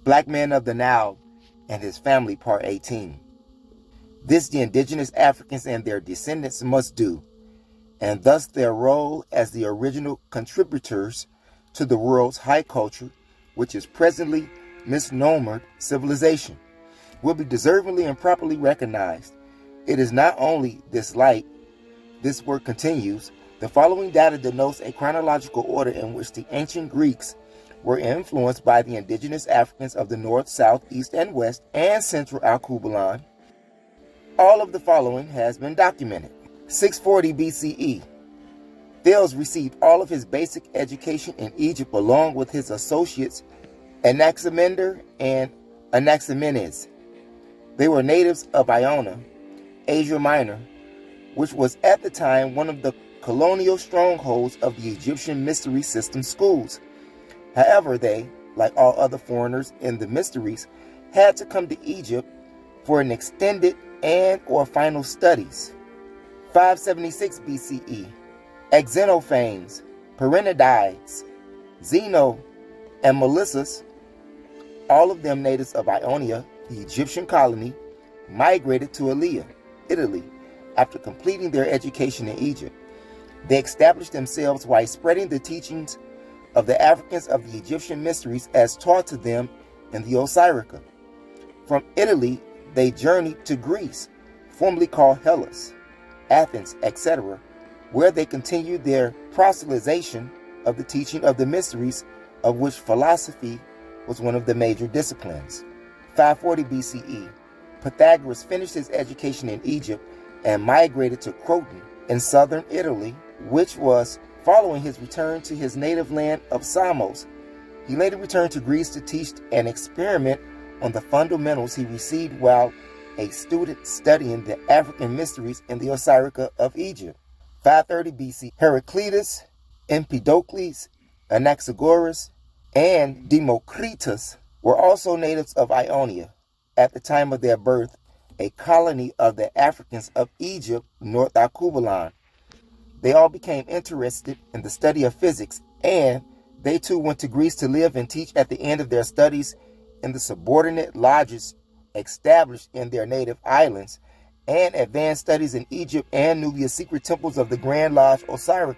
Blackman of the Nile and his family, Part 18. This the indigenous Africans and their descendants must do, and thus their role as the original contributors to the world's high culture, which is presently misnomered civilization, will be deservingly and properly recognized. It is not only this light, this work continues. The following data denotes a chronological order in which the ancient Greeks were influenced by the indigenous Africans of the north, south, east, and west, and central ʻjoʊkənən. All of the following has been documented. 640 BCE. Thales received all of his basic education in Egypt along with his associates Anaximander and Anaximenes. They were natives of Ionia, Asia Minor, which was at the time one of the colonial strongholds of the Egyptian mystery system schools. However, they, like all other foreigners in the mysteries, had to come to Egypt for an extended and/or final studies. 576 BCE, Xenophanes, Perennadides, Zeno, and Melissus, all of them natives of Ionia, the Egyptian colony, migrated to Italy, after completing their education in Egypt. They established themselves while spreading the teachings of the Africans of the Egyptian mysteries as taught to them in the Osiris. From Italy, they journeyed to Greece, formerly called Hellas, Athens, etc., where they continued their proselytization of the teaching of the mysteries, of which philosophy was one of the major disciplines. 540 BCE, Pythagoras finished his education in Egypt and migrated to Croton in southern Italy, which was following his return to his native land of Samos. He later returned to Greece to teach and experiment on the fundamentals he received while a student studying the African mysteries in the Osiris of Egypt. 530 BC, Heraclitus, Empedocles, Anaxagoras, and Democritus were also natives of Ionia. At the time of their birth, a colony of the Africans of Egypt, North ʻjoʊkənən. They all became interested in the study of physics, and they too went to Greece to live and teach at the end of their studies in the subordinate lodges established in their native islands, and advanced studies in Egypt and Nubia's secret temples of the Grand Lodge Osiris.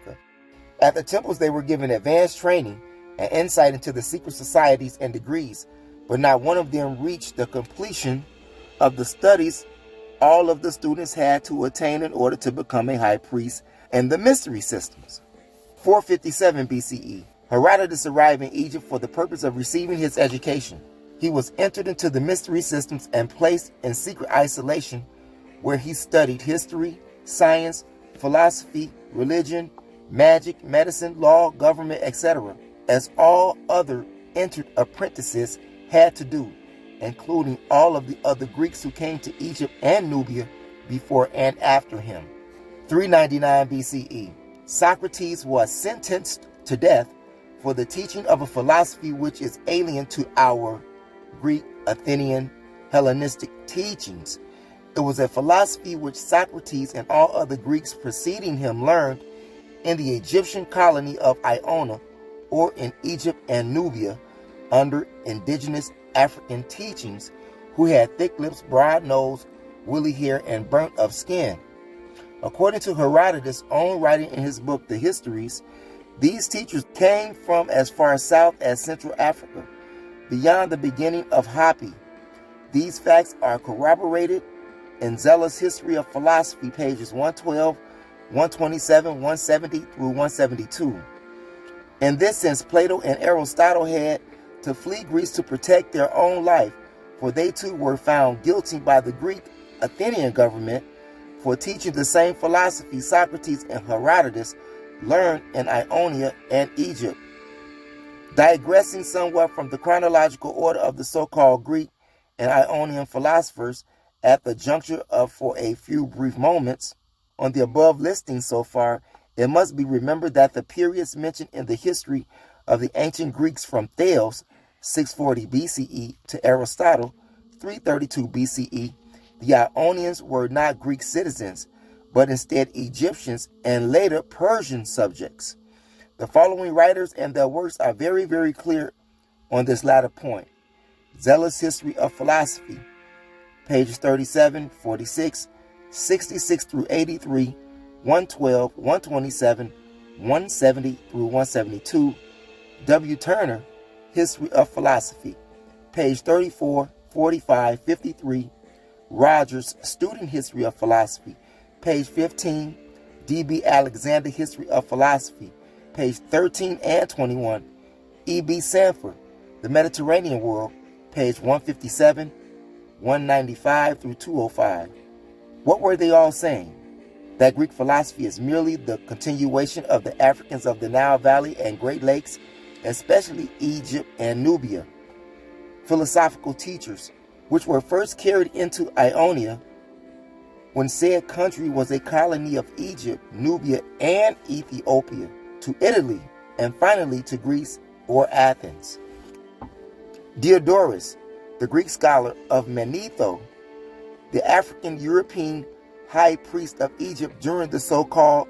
At the temples, they were given advanced training and insight into the secret societies and degrees, but not one of them reached the completion of the studies all of the students had to attain in order to become a high priest in the mystery systems. 457 BCE, Herodotus arrived in Egypt for the purpose of receiving his education. He was entered into the mystery systems and placed in secret isolation, where he studied history, science, philosophy, religion, magic, medicine, law, government, etc., as all other entered apprentices had to do, including all of the other Greeks who came to Egypt and Nubia before and after him. 399 BCE, Socrates was sentenced to death for the teaching of a philosophy which is alien to our Greek, Athenian, Hellenistic teachings. It was a philosophy which Socrates and all other Greeks preceding him learned in the Egyptian colony of Ionia, or in Egypt and Nubia, under indigenous African teachings, who had thick lips, broad nose, woolly hair, and burnt of skin. According to Herodotus' own writing in his book, The Histories, these teachers came from as far south as Central Africa, beyond the beginning of Hapi. These facts are corroborated in Zealous History of Philosophy, pages 112, 127, 170 through 172. In this sense, Plato and Aristotle had to flee Greece to protect their own life, for they too were found guilty by the Greek Athenian government for teaching the same philosophy Socrates and Herodotus learned in Ionia and Egypt. Digressing somewhat from the chronological order of the so-called Greek and Ionian philosophers at the juncture of for a few brief moments on the above listing so far, it must be remembered that the periods mentioned in the history of the ancient Greeks from Thales, 640 BCE, to Aristotle, 332 BCE, the Ionians were not Greek citizens, but instead Egyptians and later Persian subjects. The following writers and their works are very, very clear on this latter point. Zealous History of Philosophy, pages 37, 46, 66 through 83, 112, 127, 170 through 172. W. Turner, History of Philosophy, page 34, 45, 53. Rogers, Student History of Philosophy, page 15. D.B. Alexander, History of Philosophy, page 13 and 21. E.B. Sanford, The Mediterranean World, page 157, 195 through 205. What were they all saying? That Greek philosophy is merely the continuation of the Africans of the Nile Valley and Great Lakes, especially Egypt and Nubia. Philosophical teachers, which were first carried into Ionia when said country was a colony of Egypt, Nubia, and Ethiopia, to Italy, and finally to Greece or Athens. Diodorus, the Greek scholar of Manetho, the African European high priest of Egypt during the so-called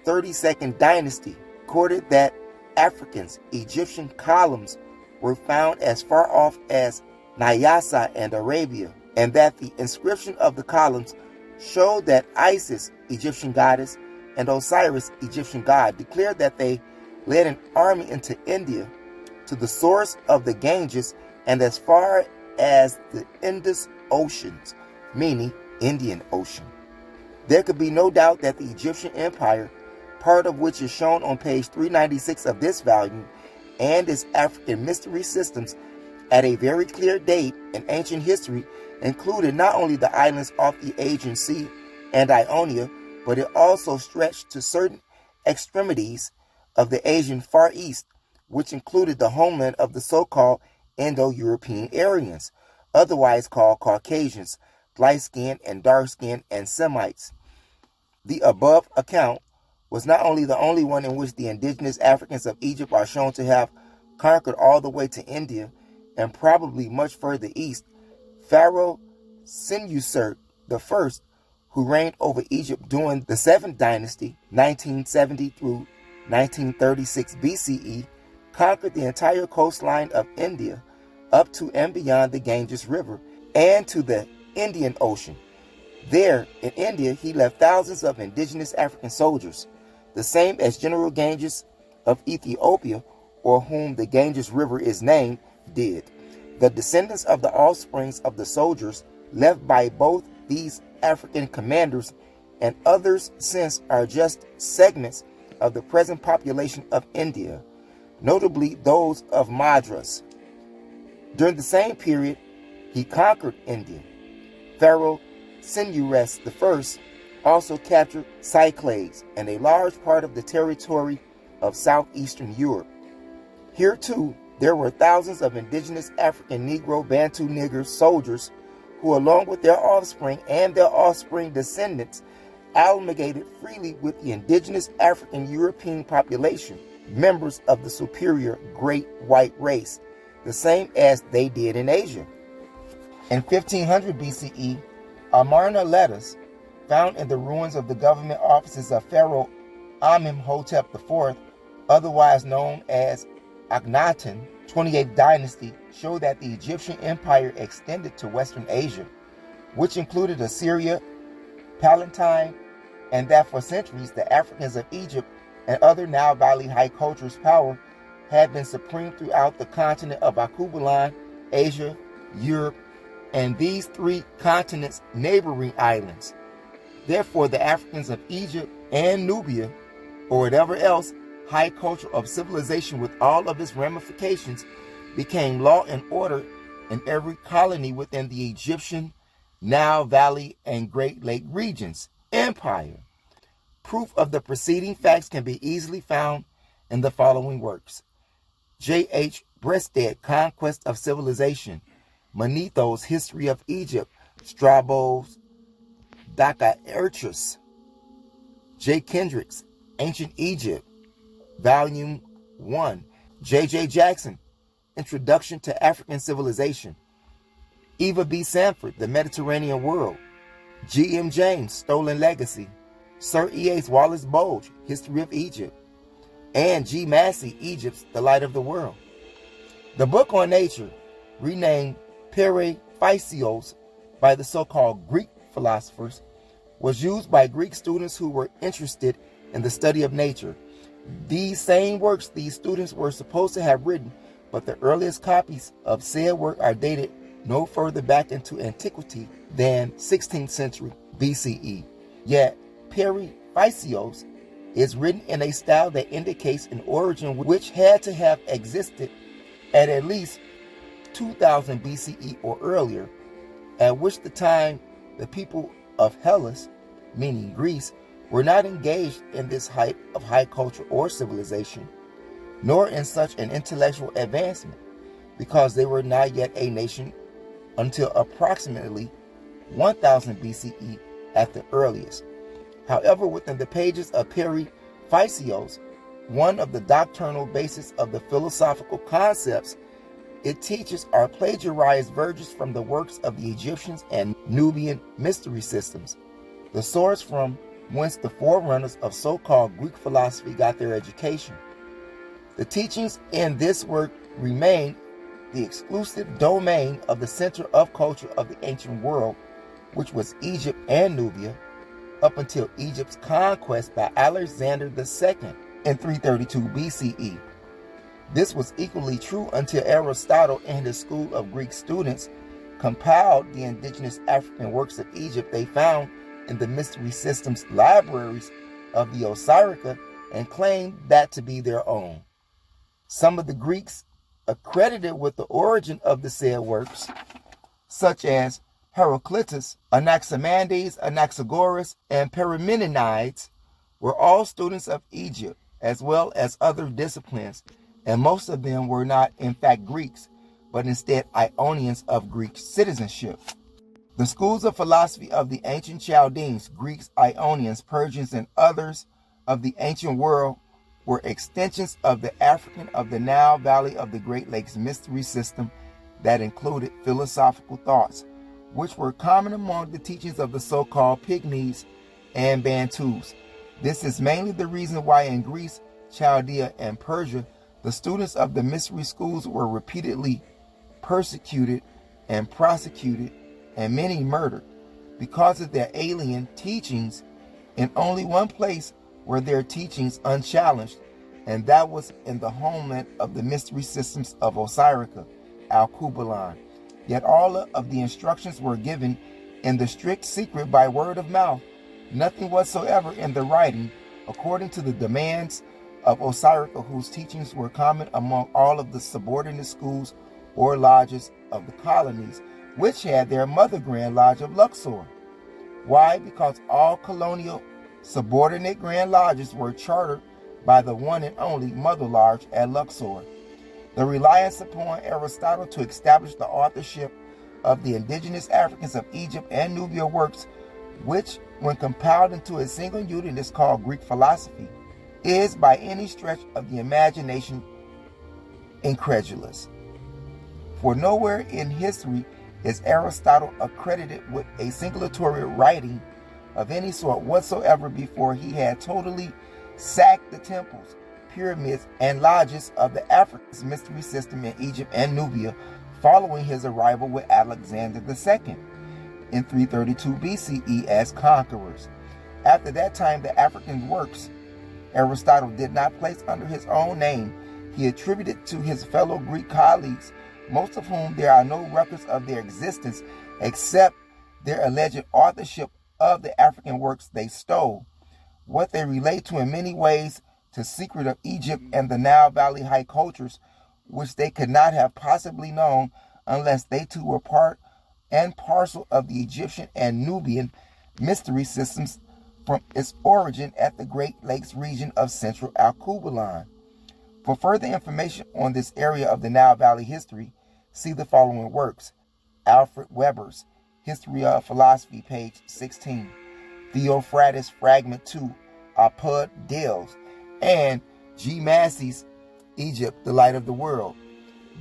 32nd dynasty, recorded that Africans' Egyptian columns were found as far off as Nyassa and Arabia, and that the inscription of the columns showed that Isis, Egyptian goddess, and Osiris, Egyptian god, declared that they led an army into India to the source of the Ganges and as far as the Indus Oceans, meaning Indian Ocean. There could be no doubt that the Egyptian Empire, part of which is shown on page 396 of this volume, and its African mystery systems at a very clear date in ancient history included not only the islands off the Aegean Sea and Ionia, but it also stretched to certain extremities of the Asian Far East, which included the homeland of the so-called Indo-European Aryans, otherwise called Caucasians, light-skinned and dark-skinned, and Semites. The above account was not only the only one in which the indigenous Africans of Egypt are shown to have conquered all the way to India and probably much further east. Pharaoh Senusert I, who reigned over Egypt during the 7th dynasty, 1970 through 1936 BCE, conquered the entire coastline of India up to and beyond the Ganges River and to the Indian Ocean. There, in India, he left thousands of indigenous African soldiers, the same as General Ganges of Ethiopia, or whom the Ganges River is named, did. The descendants of the offsprings of the soldiers left by both these African commanders and others since are just segments of the present population of India, notably those of Madras. During the same period, he conquered India. Pharaoh Senusert I also captured Cyclades and a large part of the territory of southeastern Europe. Here too, there were thousands of indigenous African Negro Bantu Nigger soldiers who, along with their offspring and their offspring descendants, amalgamated freely with the indigenous African European population, members of the superior Great White Race, the same as they did in Asia. In 1500 BCE, Amarna letters found in the ruins of the government offices of Pharaoh Amenhotep IV, otherwise known as Akhenaten, 28th dynasty, show that the Egyptian Empire extended to Western Asia, which included Assyria, Palatine, and that for centuries the Africans of Egypt and other Nile Valley high cultures' power had been supreme throughout the continent of Akubulan, Asia, Europe, and these 3 continents' neighboring islands. Therefore, the Africans of Egypt and Nubia, or whatever else high culture of civilization with all of its ramifications, became law and order in every colony within the Egyptian, Nile Valley, and Great Lake regions. Empire. Proof of the preceding facts can be easily found in the following works: J.H. Breasted, Conquest of Civilization; Manetho's History of Egypt; Strabo's Dakaerchus; J. Kendrick's Ancient Egypt, Volume 1; J.J. Jackson, Introduction to African Civilization; Eva B. Sanford, The Mediterranean World; G.M. James, Stolen Legacy; Sir E.H. Wallace Bulge, History of Egypt; and G. Massey, Egypt's The Light of the World. The book on nature, renamed Periphysios by the so-called Greek philosophers, was used by Greek students who were interested in the study of nature. These same works these students were supposed to have written, but the earliest copies of said work are dated no further back into antiquity than 16th century BCE. Yet, Periphysios is written in a style that indicates an origin which had to have existed at least 2000 BCE or earlier, at which the time the people of Hellas, meaning Greece, were not engaged in this height of high culture or civilization, nor in such an intellectual advancement, because they were not yet a nation until approximately 1000 BCE at the earliest. However, within the pages of Periphysios, one of the doctrinal bases of the philosophical concepts it teaches are plagiarized versions from the works of the Egyptians and Nubian mystery systems, the source from whence the forerunners of so-called Greek philosophy got their education. The teachings in this work remain the exclusive domain of the center of culture of the ancient world, which was Egypt and Nubia, up until Egypt's conquest by Alexander II in 332 BCE. This was equally true until Aristotle and his school of Greek students compiled the indigenous African works of Egypt they found in the mystery systems libraries of the Osiris and claimed that to be their own. Some of the Greeks accredited with the origin of the said works, such as Heraclitus, Anaximenes, Anaxagoras, and Parmenides, were all students of Egypt, as well as other disciplines, and most of them were not in fact Greeks, but instead Ionians of Greek citizenship. The schools of philosophy of the ancient Chaldeans, Greeks, Ionians, Persians, and others of the ancient world were extensions of the African of the Nile Valley of the Great Lakes mystery system that included philosophical thoughts, which were common among the teachings of the so-called Pygmies and Bantus. This is mainly the reason why in Greece, Chaldea, and Persia, the students of the mystery schools were repeatedly persecuted and prosecuted, and many murdered, because of their alien teachings. In only one place were their teachings unchallenged, and that was in the homeland of the mystery systems of Osiris, Alkebulan. Yet all of the instructions were given in the strict secret by word of mouth, nothing whatsoever in the writing, according to the demands of Osiris, whose teachings were common among all of the subordinate schools or lodges of the colonies, which had their mother grand lodge of Luxor. Why? Because all colonial subordinate grand lodges were chartered by the one and only mother lodge at Luxor. The reliance upon Aristotle to establish the authorship of the indigenous Africans of Egypt and Nubia works, which, when compiled into a single unit, is called Greek philosophy, is by any stretch of the imagination incredulous. For nowhere in history is Aristotle accredited with a singulatory writing of any sort whatsoever before he had totally sacked the temples, pyramids, and lodges of the African mystery system in Egypt and Nubia following his arrival with Alexander II in 332 BCE as conquerors. After that time, the African works Aristotle did not place under his own name. He attributed to his fellow Greek colleagues, most of whom there are no records of their existence except their alleged authorship of the African works they stole. What they relate to in many ways to secret of Egypt and the Nile Valley high cultures, which they could not have possibly known unless they too were part and parcel of the Egyptian and Nubian mystery systems from its origin at the Great Lakes region of central Alkebulan. For further information on this area of the Nile Valley history, see the following works: Alfred Weber's History of Philosophy, page 16, Theophrastus, Fragment 2, Apud Dels, and G. Massey's Egypt, the Light of the World.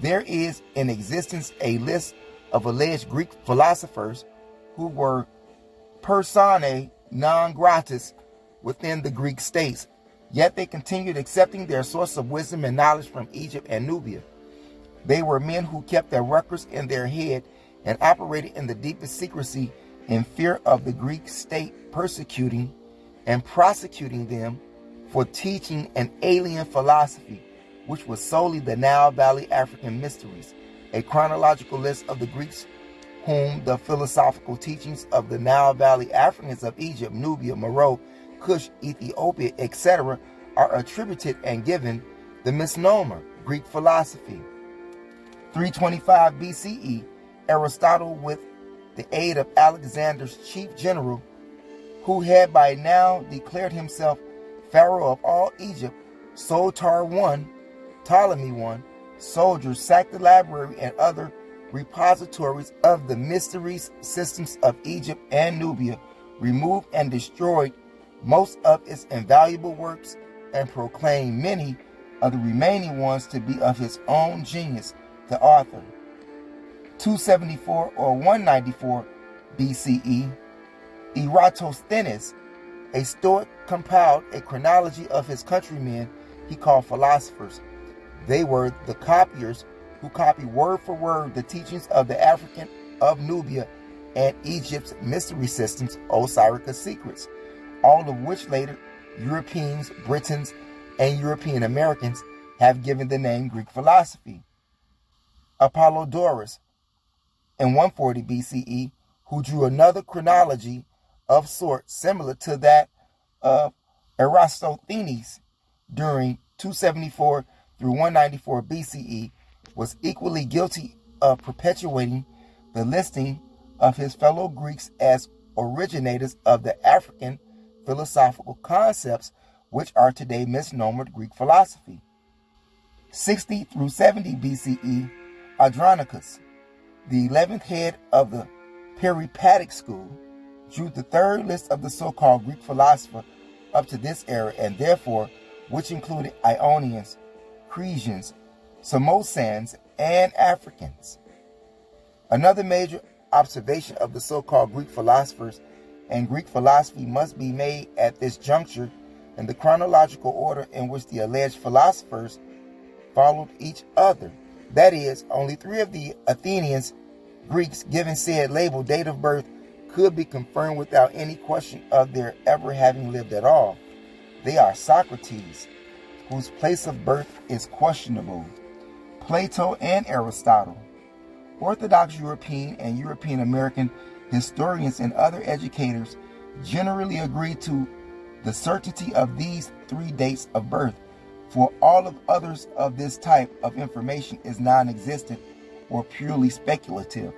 There is in existence a list of alleged Greek philosophers who were personae non gratis within the Greek states, yet they continued accepting their source of wisdom and knowledge from Egypt and Nubia. They were men who kept their records in their head and operated in the deepest secrecy in fear of the Greek state persecuting and prosecuting them for teaching an alien philosophy, which was solely the Nile Valley African mysteries, a chronological list of the Greeks whom the philosophical teachings of the Nile Valley Africans of Egypt, Nubia, Meroe, Kush, Ethiopia, etc. are attributed and given the misnomer Greek philosophy. 325 BCE, Aristotle, with the aid of Alexander's chief general, who had by now declared himself Pharaoh of all Egypt, Sotar I, Ptolemy I, soldiers sacked the library and other repositories of the mysteries systems of Egypt and Nubia, removed and destroyed most of its invaluable works, and proclaimed many of the remaining ones to be of his own genius, the author. 274 or 194 BCE, Eratosthenes, a Stoic, compiled a chronology of his countrymen he called philosophers. They were the copiers who copied word for word the teachings of the African of Nubia and Egypt's mystery systems, Osiris secrets, all of which later Europeans, Britons, and European Americans have given the name Greek philosophy. Apollodorus, in 140 BCE, who drew another chronology of sorts similar to that of Eratosthenes during 274 through 194 BCE, was equally guilty of perpetuating the listing of his fellow Greeks as originators of the African philosophical concepts, which are today misnomered Greek philosophy. 60 through 70 BCE, Andronicus, the 11th head of the Peripatetic school, drew the third list of the so-called Greek philosopher up to this era, and therefore, which included Ionians, Cretians, Samosans, and Africans. Another major observation of the so-called Greek philosophers and Greek philosophy must be made at this juncture in the chronological order in which the alleged philosophers followed each other. That is, only 3 of the Athenians, Greeks, given said label date of birth could be confirmed without any question of their ever having lived at all. They are Socrates, whose place of birth is questionable, Plato, and Aristotle. Orthodox European and European American historians and other educators generally agree to the certainty of these 3 dates of birth, for all of others of this type of information is non-existent or purely speculative.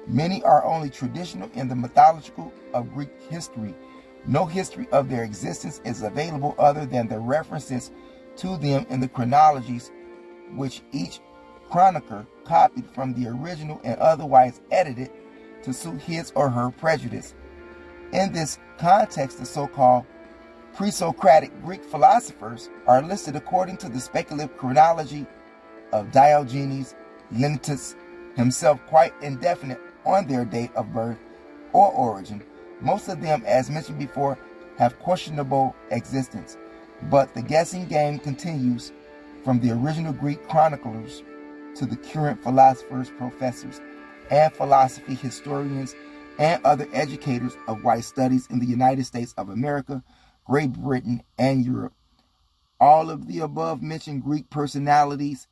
Many are only traditional in the mythological of Greek history. No history of their existence is available other than the references to them in the chronologies which each chronicler copied from the original and otherwise edited to suit his or her prejudice. In this context, the so-called pre-Socratic Greek philosophers are listed according to the speculative chronology of Diogenes Laertius, himself quite indefinite on their date of birth or origin. Most of them, as mentioned before, have questionable existence, but the guessing game continues from the original Greek chroniclers to the current philosophers, professors, and philosophy historians and other educators of white studies in the United States of America, Great Britain, and Europe. All of the above mentioned Greek personalities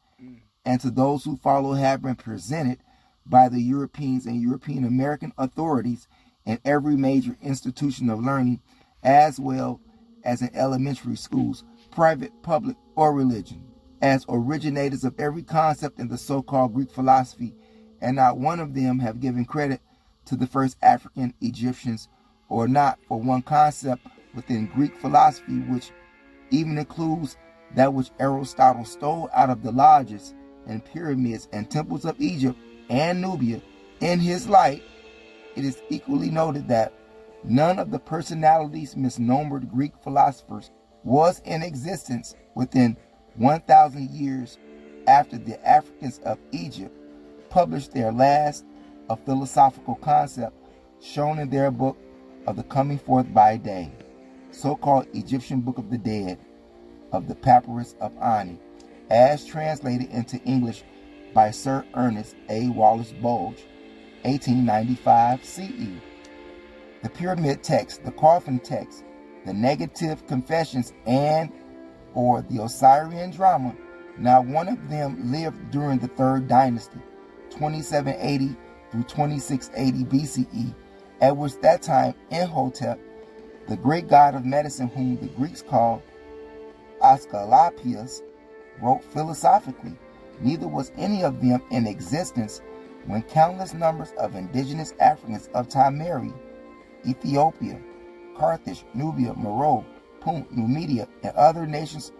and to those who follow have been presented by the Europeans and European American authorities in every major institution of learning, as well as in elementary schools, private, public, or religion, as originators of every concept in the so-called Greek philosophy, and not one of them have given credit to the first African Egyptians, or not for one concept within Greek philosophy, which even includes that which Aristotle stole out of the lodges and pyramids and temples of Egypt and Nubia in his light. It is equally noted that none of the personalities misnomered Greek philosophers was in existence within 1,000 years after the Africans of Egypt published their last of philosophical concept, shown in their book of the coming forth by day, so-called Egyptian Book of the Dead, of the Papyrus of Ani, as translated into English by Sir Ernest A. Wallace Bulge, 1895 CE. The Pyramid Text, the Coffin Text, the Negative Confessions, and or the Osirian Drama. Now one of them lived during the Third Dynasty, 2780 through 2680 BCE, at which that time Imhotep, the great god of medicine whom the Greeks called Asclepius, wrote philosophically. Neither was any of them in existence when countless numbers of indigenous Africans of Timeri, Ethiopia, Carthage, Nubia, Meroe, Punt, Numidia, and other nations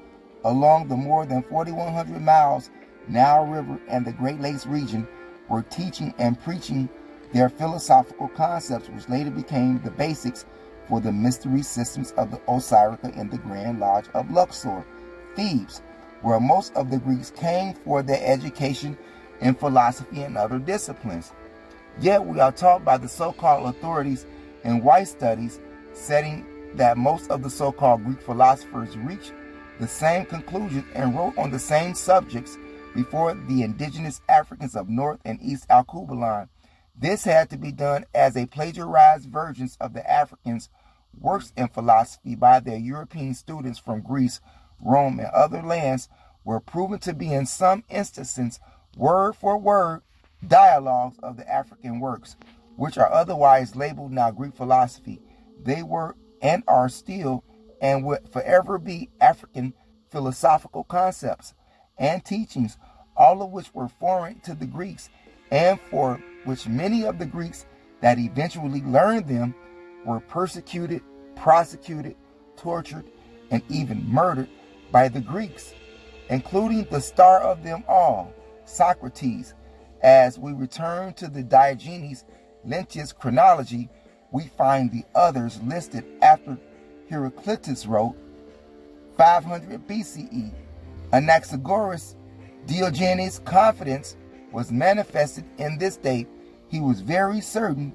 along the more than 4,100 miles Nile River and the Great Lakes region were teaching and preaching their philosophical concepts, which later became the basics for the mystery systems of the Osirica in the Grand Lodge of Luxor, Thebes, where most of the Greeks came for their education in philosophy and other disciplines. Yet we are taught by the so-called authorities in white studies, setting that most of the so-called Greek philosophers reached the same conclusions and wrote on the same subjects before the indigenous Africans of North and East Alkebulan. This had to be done as a plagiarized versions of the Africans' works in philosophy by their European students from Greece, Rome, and other lands were proven to be in some instances word for word dialogues of the African works, which are otherwise labeled now Greek philosophy. They were and are still and would forever be African philosophical concepts and teachings, all of which were foreign to the Greeks, and for which many of the Greeks that eventually learned them were persecuted, prosecuted, tortured, and even murdered by the Greeks, including the star of them all, Socrates. As we return to the Diogenes Laertius chronology, we find the others listed after Heraclitus wrote 500 BCE. Anaxagoras, Diogenes' confidence was manifested in this date. He was very certain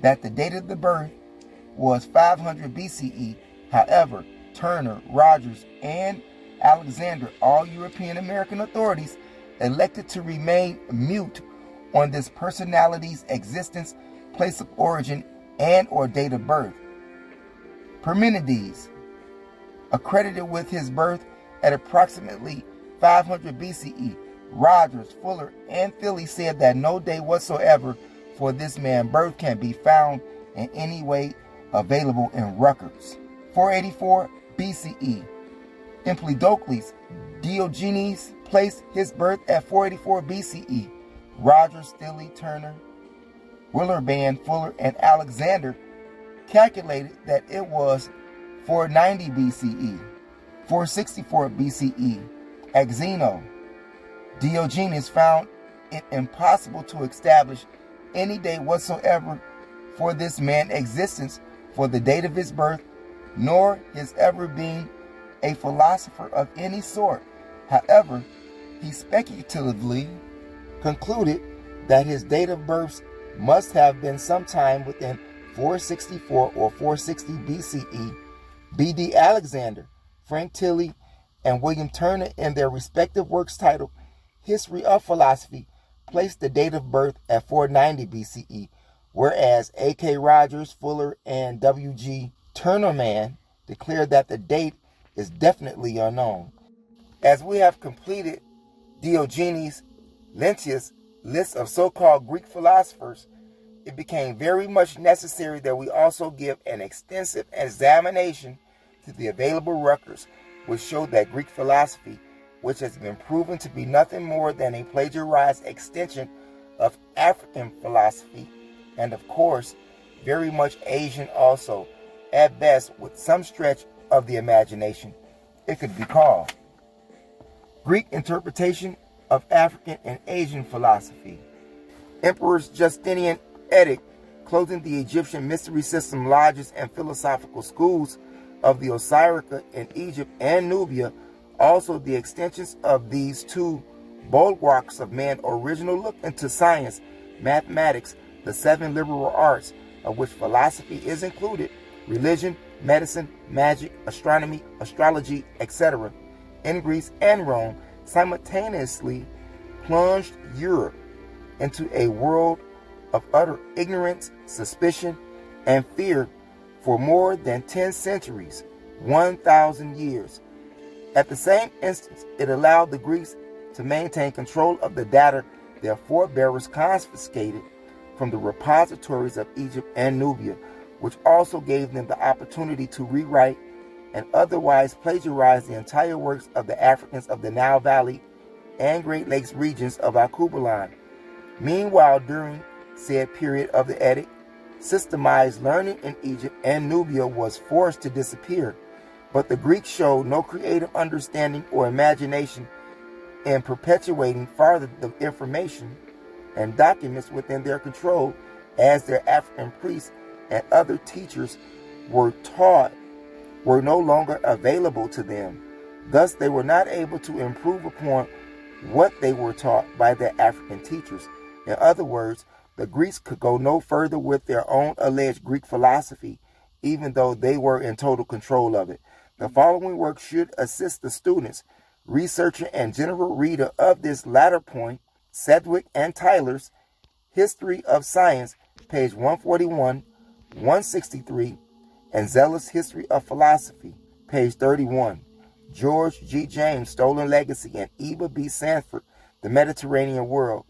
that the date of the birth was 500 BCE. However, Turner, Rogers, and Alexander, all European American authorities, elected to remain mute on this personality's existence, place of origin, and or date of birth. Parmenides, accredited with his birth at approximately 500 BCE. Rogers, Fuller, and Philly said that no day whatsoever for this man's birth can be found in any way available in records. 484 BCE. Empedocles, Diogenes placed his birth at 484 BCE. Rogers, Stilley, Turner, Willerban, Fuller, and Alexander calculated that it was 490 BCE. 464 BCE. Axeno, Diogenes found it impossible to establish any day whatsoever for this man's existence for the date of his birth, nor his ever being a philosopher of any sort. However, he speculatively concluded that his date of birth must have been sometime within 464 or 460 BCE. B.D. Alexander, Frank Tilly, and William Turner, in their respective works titled History of Philosophy, placed the date of birth at 490 BCE, whereas A.K. Rogers, Fuller, and W.G. Turnerman declared that the date is definitely unknown. As we have completed Diogenes Laertius' list of so-called Greek philosophers, it became very much necessary that we also give an extensive examination to the available records, which show that Greek philosophy, which has been proven to be nothing more than a plagiarized extension of African philosophy, and of course, very much Asian also, at best with some stretch of the imagination, it could be called Greek interpretation of African and Asian philosophy. Emperor's Justinian edict closing the Egyptian mystery system lodges and philosophical schools of the Osirica in Egypt and Nubia, also the extensions of these two bulwarks of man's original look into science, mathematics, the seven liberal arts, of which philosophy is included, religion, medicine, magic, astronomy, astrology, etc., in Greece and Rome, simultaneously plunged Europe into a world of utter ignorance, suspicion, and fear for more than 10 centuries, 1,000 years. At the same instance, it allowed the Greeks to maintain control of the data their forebears confiscated from the repositories of Egypt and Nubia, which also gave them the opportunity to rewrite and otherwise plagiarize the entire works of the Africans of the Nile Valley and Great Lakes regions of Alkebulan. Meanwhile, during said period of the Edict, systemized learning in Egypt and Nubia was forced to disappear, but the Greeks showed no creative understanding or imagination in perpetuating farther the information and documents within their control, as their African priests and other teachers were no longer available to them. Thus, they were not able to improve upon what they were taught by their African teachers. In other words, the Greeks could go no further with their own alleged Greek philosophy, even though they were in total control of it. The following work should assist the students, researcher, and general reader of this latter point: Sedgwick and Tyler's History of Science, page 141, 163, and Zeller's History of Philosophy, page 31. George G. James' Stolen Legacy, and Eva B. Sanford, The Mediterranean World.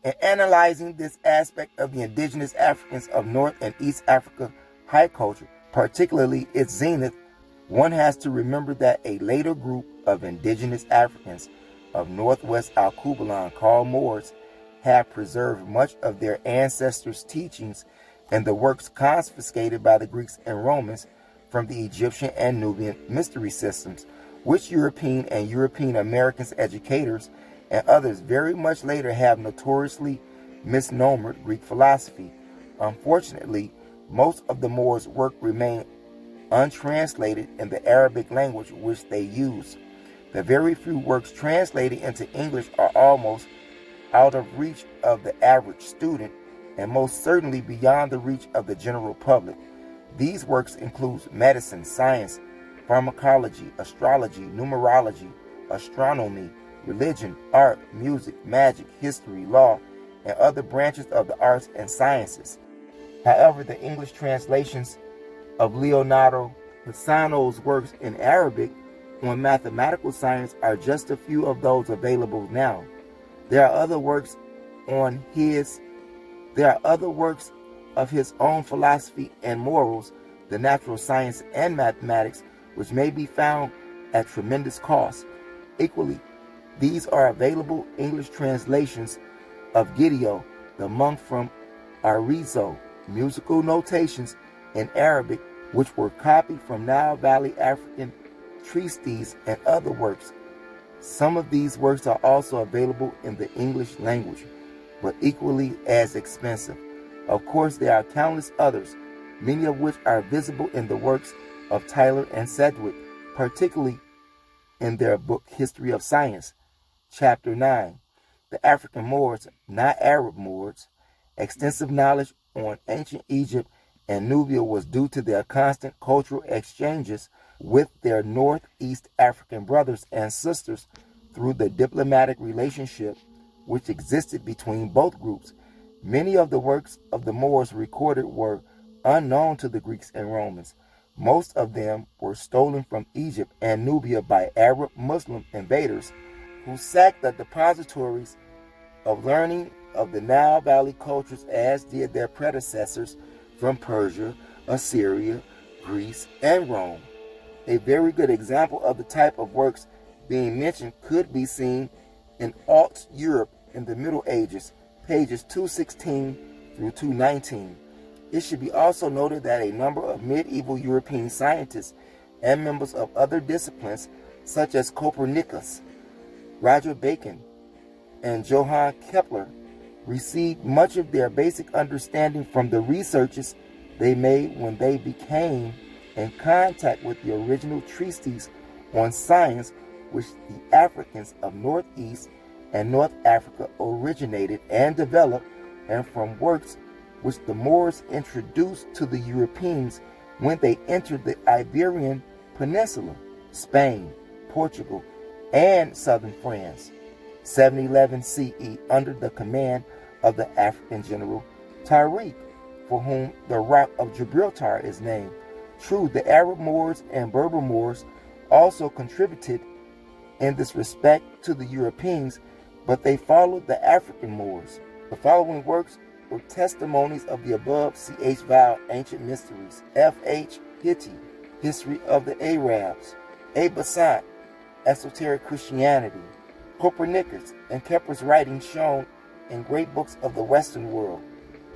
In analyzing this aspect of the indigenous Africans of North and East Africa high culture, particularly its zenith, one has to remember that a later group of indigenous Africans of Northwest Alkebulan, called Moors, have preserved much of their ancestors' teachings and the works confiscated by the Greeks and Romans from the Egyptian and Nubian mystery systems, which European and European Americans educators and others very much later have notoriously misnomered Greek philosophy. Unfortunately, most of the Moors' work remain untranslated in the Arabic language which they use. The very few works translated into English are almost out of reach of the average student, and most certainly beyond the reach of the general public. These works include medicine, science, pharmacology, astrology, numerology, astronomy, religion, art, music, magic, history, law, and other branches of the arts and sciences. However, the English translations of Leonardo Pisano's works in Arabic on mathematical science are just a few of those available now. There are other works of his own philosophy and morals, the natural science and mathematics, which may be found at tremendous cost. Equally, these are available English translations of Gidio, the monk from Arezzo, musical notations in Arabic, which were copied from Nile Valley African treatises and other works. Some of these works are also available in the English language, but equally as expensive. Of course, there are countless others, many of which are visible in the works of Tyler and Sedgwick, particularly in their book History of Science, Chapter 9, The African Moors, Not Arab Moors. Extensive knowledge on ancient Egypt and Nubia was due to their constant cultural exchanges with their Northeast African brothers and sisters through the diplomatic relationship which existed between both groups. Many of the works of the Moors recorded were unknown to the Greeks and Romans. Most of them were stolen from Egypt and Nubia by Arab Muslim invaders who sacked the depositories of learning of the Nile Valley cultures, as did their predecessors from Persia, Assyria, Greece, and Rome. A very good example of the type of works being mentioned could be seen in Alt Europe in the Middle Ages, pages 216 through 219. It should be also noted that a number of medieval European scientists and members of other disciplines, such as Copernicus, Roger Bacon, and Johann Kepler, received much of their basic understanding from the researches they made when they became in contact with the original treatises on science which the Africans of Northeast and North Africa originated and developed, and from works which the Moors introduced to the Europeans when they entered the Iberian Peninsula, Spain, Portugal, and southern France. 711 CE, under the command of the African general Tariq, for whom the Rock of Gibraltar is named. True, the Arab Moors and Berber Moors also contributed in this respect to the Europeans, but they followed the African Moors. The following works were testimonies of the above: C.H. Val, Ancient Mysteries; F.H. Hitti, History of the Arabs; A. Besant, Esoteric Christianity; Copernicus and Kepler's writings shown in great books of the Western world;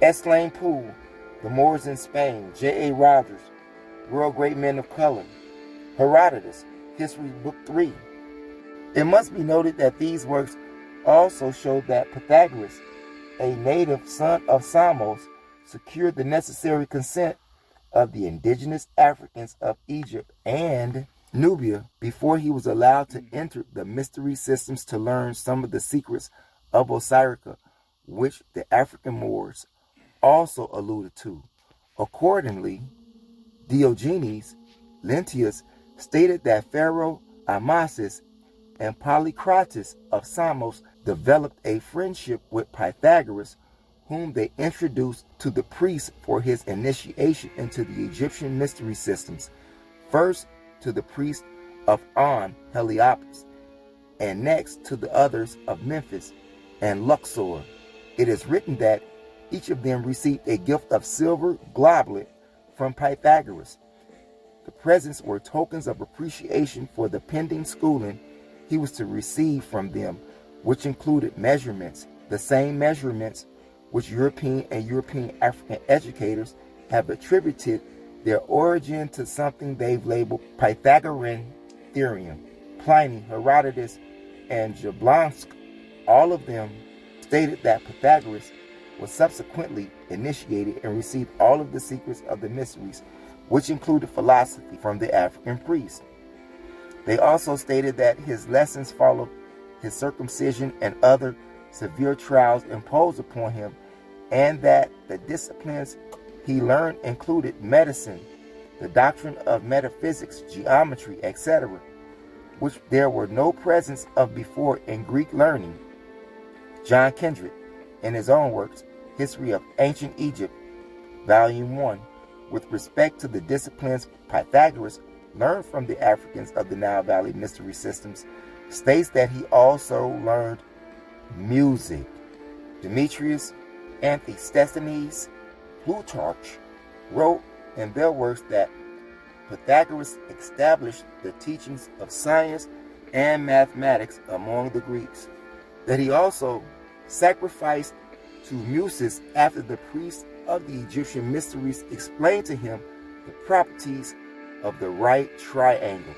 S. Lane Poole, The Moors in Spain; J. A. Rogers, World Great Men of Color; Herodotus, History Book 3. It must be noted that these works also show that Pythagoras, a native son of Samos, secured the necessary consent of the indigenous Africans of Egypt and Nubia before he was allowed to enter the mystery systems to learn some of the secrets of Osiris, which the African Moors also alluded to. Accordingly, Diogenes Laertius stated that Pharaoh Amasis and Polycrates of Samos developed a friendship with Pythagoras, whom they introduced to the priest for his initiation into the Egyptian mystery systems, first to the priest of On, Heliopolis, and next to the others of Memphis and Luxor. It is written that each of them received a gift of silver goblet from Pythagoras. The presents were tokens of appreciation for the pending schooling he was to receive from them, which included measurements, the same measurements which European and European African educators have attributed their origin to something they've labeled Pythagorean theorem. Pliny, Herodotus, and Jablonsk, all of them stated that Pythagoras was subsequently initiated and received all of the secrets of the mysteries, which included philosophy, from the African priests. They also stated that his lessons followed his circumcision and other severe trials imposed upon him, and that the disciplines he learned included medicine, the doctrine of metaphysics, geometry, etc., which there were no presence of before in Greek learning. John Kendrick, in his own works, History of Ancient Egypt, Volume 1, with respect to the disciplines Pythagoras learned from the Africans of the Nile Valley mystery systems, states that he also learned music. Demetrius, Antisthenes, Plutarch wrote in their works that Pythagoras established the teachings of science and mathematics among the Greeks, that he also sacrificed to Muses after the priests of the Egyptian mysteries explained to him the properties of the right triangle.